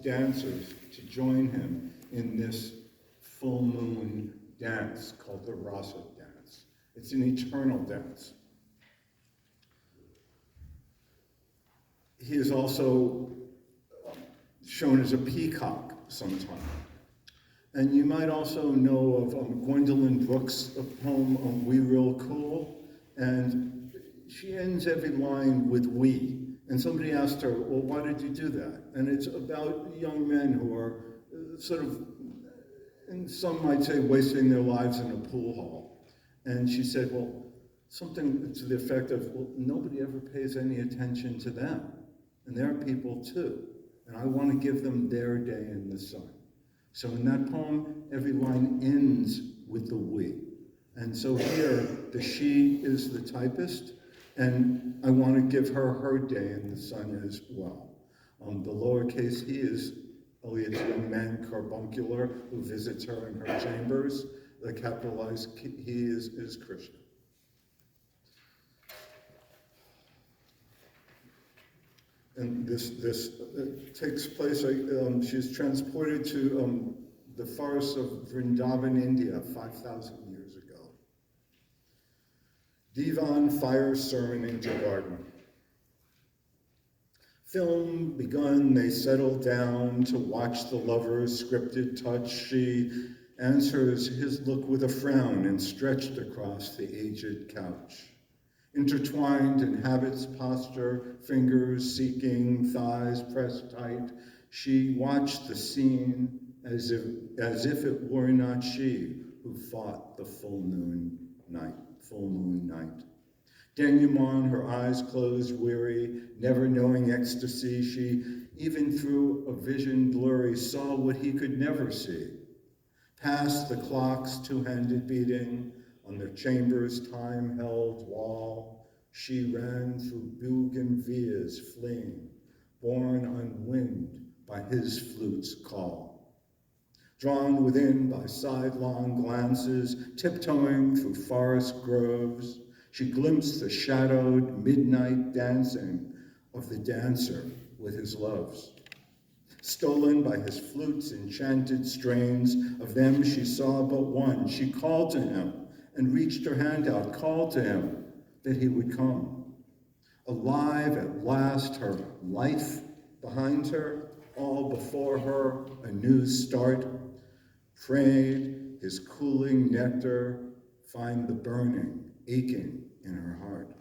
dancers to join him in this full moon dance called the Rasa dance. It's an eternal dance. He is also shown as a peacock sometime. And you might also know of Gwendolyn Brooks' poem, We Real Cool, and she ends every line with we. And somebody asked her, well, why did you do that? And it's about young men who are sort of, and some might say, wasting their lives in a pool hall. And she said, well, something to the effect of, well, nobody ever pays any attention to them. And they're people too. And I want to give them their day in the sun. So in that poem, every line ends with the we. And so here, the she is the typist, and I want to give her her day in the sun as well. The lowercase he is Eliot's young man, Carbuncular, who visits her in her chambers. The capitalized he is Krishna. And this takes place, she's transported to the forests of Vrindavan, India, 5,000 years ago. Divan Fire Sermon into garden. Film begun, they settle down to watch the lover's scripted touch. She answers his look with a frown and stretched across the aged couch. Intertwined in habit's posture, fingers seeking, thighs pressed tight, she watched the scene as if it were not she who fought the full moon night. Denouement, her eyes closed, weary, never knowing ecstasy, she, even through a vision blurry, saw what he could never see. Past the clock's two-handed beating on their chamber's time-held wall, she ran through bougainvilleas fleeing, borne on wind by his flute's call. Drawn within by sidelong glances, tiptoeing through forest groves, she glimpsed the shadowed midnight dancing of the dancer with his loves. Stolen by his flute's enchanted strains, of them she saw but one. She called to him and reached her hand out, called to him that he would come. Alive at last, her life behind her, all before her, a new start. Prayed his cooling nectar find the burning, aching in her heart.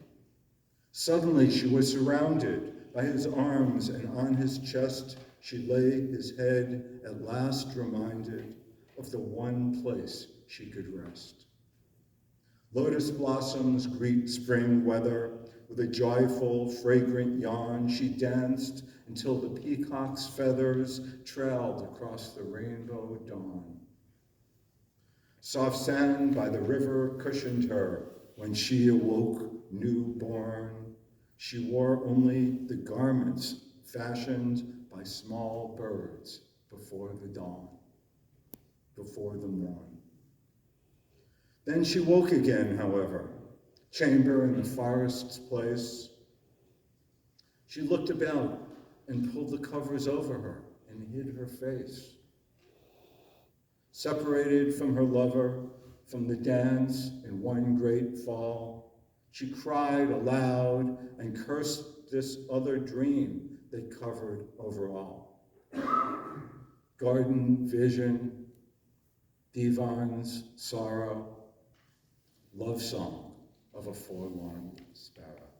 Suddenly she was surrounded by his arms, and on his chest she laid his head, at last reminded of the one place she could rest. Lotus blossoms greet spring weather. With a joyful, fragrant yawn, she danced until the peacock's feathers trailed across the rainbow dawn. Soft sand by the river cushioned her when she awoke newborn. She wore only the garments fashioned by small birds before the dawn, before the morn. Then she woke again, however, chamber in the forest's place. She looked about and pulled the covers over her and hid her face. Separated from her lover, from the dance in one great fall, she cried aloud and cursed this other dream that covered over all. Garden vision, Divan's sorrow, love song of a forlorn sparrow.